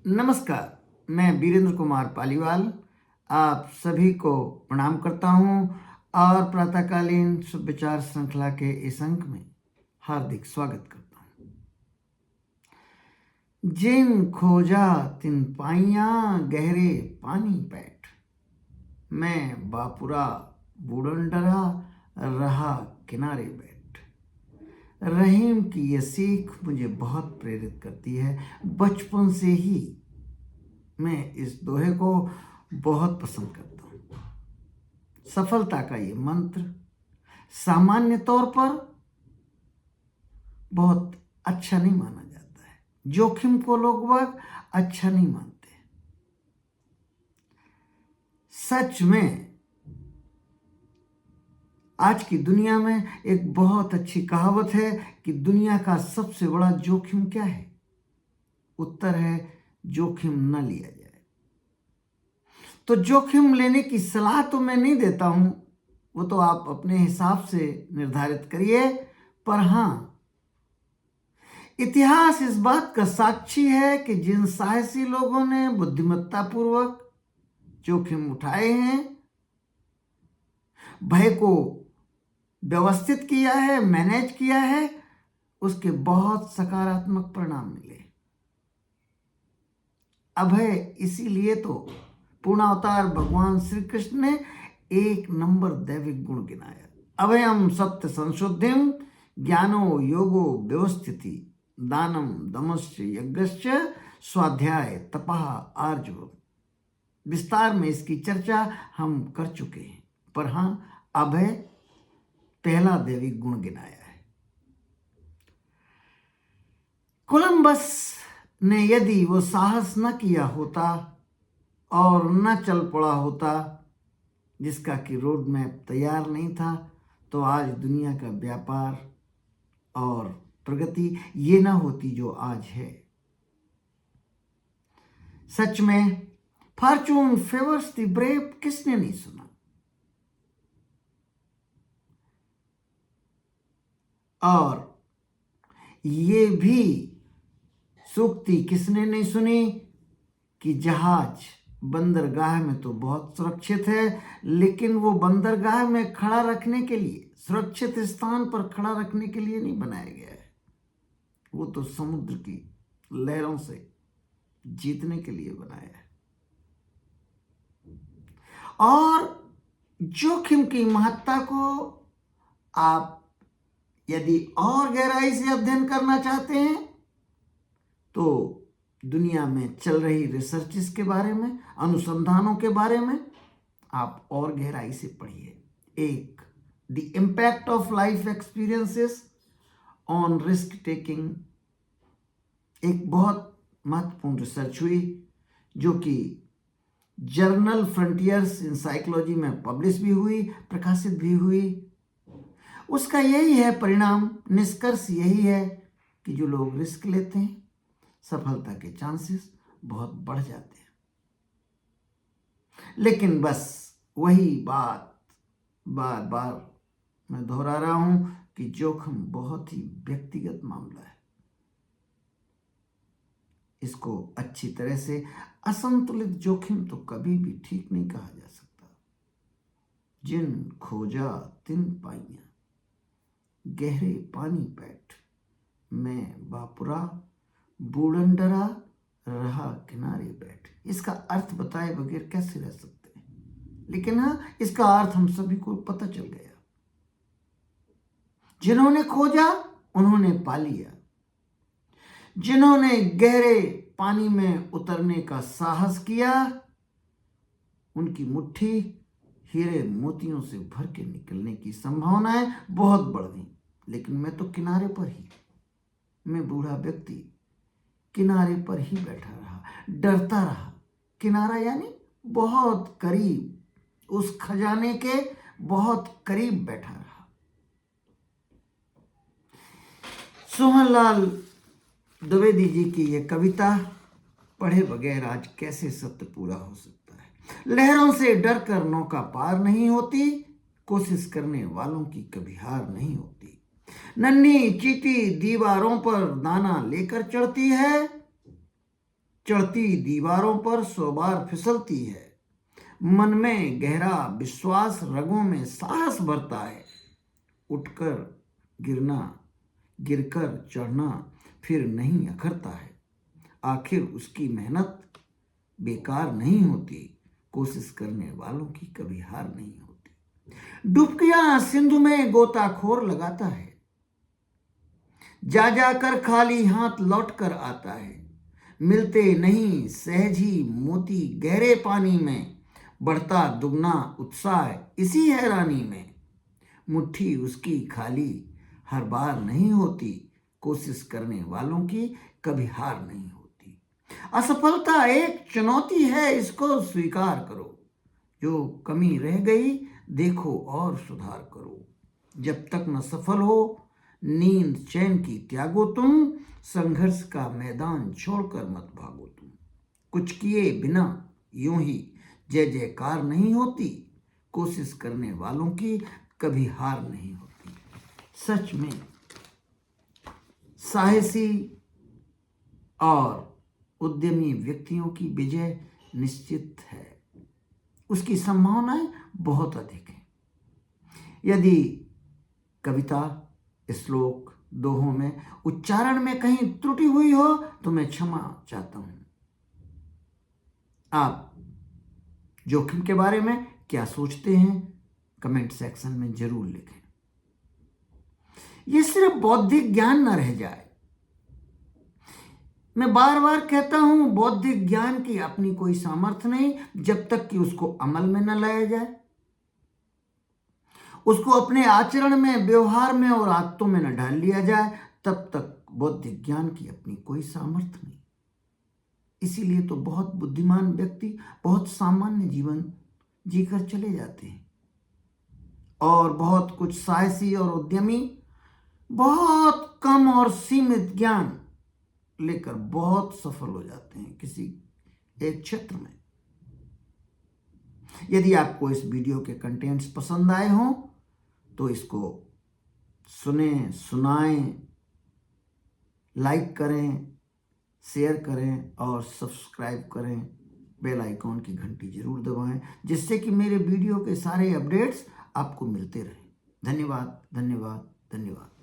नमस्कार। मैं वीरेंद्र कुमार पालीवाल आप सभी को प्रणाम करता हूं और प्रातःकालीन सुविचार श्रृंखला के इस अंक में हार्दिक स्वागत करता हूं। जिन खोजा तिन पाइया गहरे पानी पैठ, मैं बापुरा बूढ़न डरा रहा किनारे बैठ। रहीम की यह सीख मुझे बहुत प्रेरित करती है। बचपन से ही मैं इस दोहे को बहुत पसंद करता हूँ। सफलता का ये मंत्र सामान्य तौर पर बहुत अच्छा नहीं माना जाता है। जोखिम को लोग बाग अच्छा नहीं मानते। सच में आज की दुनिया में एक बहुत अच्छी कहावत है कि दुनिया का सबसे बड़ा जोखिम क्या है? उत्तर है जोखिम न लिया जाए। तो जोखिम लेने की सलाह तो मैं नहीं देता हूं, वो तो आप अपने हिसाब से निर्धारित करिए। पर हां, इतिहास इस बात का साक्षी है कि जिन साहसी लोगों ने बुद्धिमत्तापूर्वक जोखिम उठाए हैं, भय को व्यवस्थित किया है, मैनेज किया है, उसके बहुत सकारात्मक परिणाम मिले। अभय इसीलिए तो पूर्णावतार भगवान श्री कृष्ण ने एक नंबर दैविक गुण गिनाया। अभयम सत्य संशुद्धिम ज्ञानो योगो व्यवस्थिति दानम दमश्च यज्ञश्च स्वाध्याय तपः आर्जवम्। विस्तार में इसकी चर्चा हम कर चुके हैं। पर हां, अभय पहला दैविक गुण गिनाया है। कोलंबस ने यदि वो साहस न किया होता और न चल पड़ा होता, जिसका कि रोड मैप तैयार नहीं था, तो आज दुनिया का व्यापार और प्रगति ये ना होती जो आज है। सच में फॉर्चून फेवर्स द ब्रेव किसने नहीं सुना? और ये भी सूक्ति किसने नहीं सुनी कि जहाज बंदरगाह में तो बहुत सुरक्षित है, लेकिन वो बंदरगाह में खड़ा रखने के लिए, सुरक्षित स्थान पर खड़ा रखने के लिए नहीं बनाया गया है। वो तो समुद्र की लहरों से जीतने के लिए बनाया है। और जोखिम की महत्ता को आप यदि और गहराई से अध्ययन करना चाहते हैं तो दुनिया में चल रही रिसर्चेस के बारे में, अनुसंधानों के बारे में आप और गहराई से पढ़िए। एक, the impact of life experiences on risk taking, एक बहुत महत्वपूर्ण रिसर्च हुई जो कि जर्नल फ्रंटियर्स इन साइकोलॉजी में पब्लिश भी हुई, प्रकाशित भी हुई। उसका यही है परिणाम, निष्कर्ष यही है कि जो लोग रिस्क लेते हैं, सफलता के चांसेस बहुत बढ़ जाते हैं। लेकिन बस वही बात बार बार मैं दोहरा रहा हूं कि जोखिम बहुत ही व्यक्तिगत मामला है। इसको अच्छी तरह से असंतुलित जोखिम तो कभी भी ठीक नहीं कहा जा सकता। जिन खोजा तिन पाइया गहरे पानी पैठ, मैं बापुरा बूढ़न डरा रहा किनारे बैठ। इसका अर्थ बताए बगैर कैसे रह सकते हैं? लेकिन हाँ, इसका अर्थ हम सभी को पता चल गया। जिन्होंने खोजा उन्होंने पा लिया। जिन्होंने गहरे पानी में उतरने का साहस किया, उनकी मुट्ठी हीरे मोतियों से भर के निकलने की संभावनाएं बहुत बढ़ गई। लेकिन मैं तो किनारे पर ही, मैं बूढ़ा व्यक्ति किनारे पर ही बैठा रहा, डरता रहा। किनारा यानी बहुत करीब, उस खजाने के बहुत करीब बैठा रहा। सोहनलाल द्विवेदी जी की यह कविता पढ़े बगैर आज कैसे सत्य पूरा हो सकता है? लहरों से डरकर नौका पार नहीं होती, कोशिश करने वालों की कभी हार नहीं होती। नन्ही चींटी दीवारों पर दाना लेकर चढ़ती है, चढ़ती दीवारों पर 100 बार फिसलती है। मन में गहरा विश्वास, रगों में साहस भरता है। उठकर गिरना, गिरकर चढ़ना, फिर नहीं अखरता है। आखिर उसकी मेहनत बेकार नहीं होती, कोशिश करने वालों की कभी हार नहीं होती। डुबकियां सिंधु में गोताखोर लगाता है, जा जाकर खाली हाथ लौट कर आता है। मिलते नहीं सहज ही मोती गहरे पानी में, बढ़ता दुगना उत्साह इसी हैरानी में। मुट्ठी उसकी खाली हर बार नहीं होती, कोशिश करने वालों की कभी हार नहीं होती। असफलता एक चुनौती है, इसको स्वीकार करो। जो कमी रह गई देखो और सुधार करो। जब तक न सफल हो नींद चैन की त्यागो तुम, संघर्ष का मैदान छोड़कर मत भागो तुम। कुछ किए बिना यूं ही जय जयकार नहीं होती, कोशिश करने वालों की कभी हार नहीं होती। सच में साहसी और उद्यमी व्यक्तियों की विजय निश्चित है, उसकी संभावनाएं बहुत अधिक हैं। यदि कविता, श्लोक, दोहों में उच्चारण में कहीं त्रुटि हुई हो तो मैं क्षमा चाहता हूं। आप जोखिम के बारे में क्या सोचते हैं कमेंट सेक्शन में जरूर लिखें। यह सिर्फ बौद्धिक ज्ञान न रह जाए। मैं बार बार कहता हूं, बौद्धिक ज्ञान की अपनी कोई सामर्थ्य नहीं जब तक कि उसको अमल में न लाया जाए, उसको अपने आचरण में, व्यवहार में और आदतों में न ढाल लिया जाए, तब तक बौद्धिक ज्ञान की अपनी कोई सामर्थ्य नहीं। इसीलिए तो बहुत बुद्धिमान व्यक्ति बहुत सामान्य जीवन जीकर चले जाते हैं, और बहुत कुछ साहसी और उद्यमी बहुत कम और सीमित ज्ञान लेकर बहुत सफल हो जाते हैं किसी एक क्षेत्र में। यदि आपको इस वीडियो के कंटेंट्स पसंद आए हों तो इसको सुनें, सुनाएं, लाइक करें, शेयर करें और सब्सक्राइब करें। बेल आइकॉन की घंटी जरूर दबाएं, जिससे कि मेरे वीडियो के सारे अपडेट्स आपको मिलते रहें। धन्यवाद, धन्यवाद, धन्यवाद।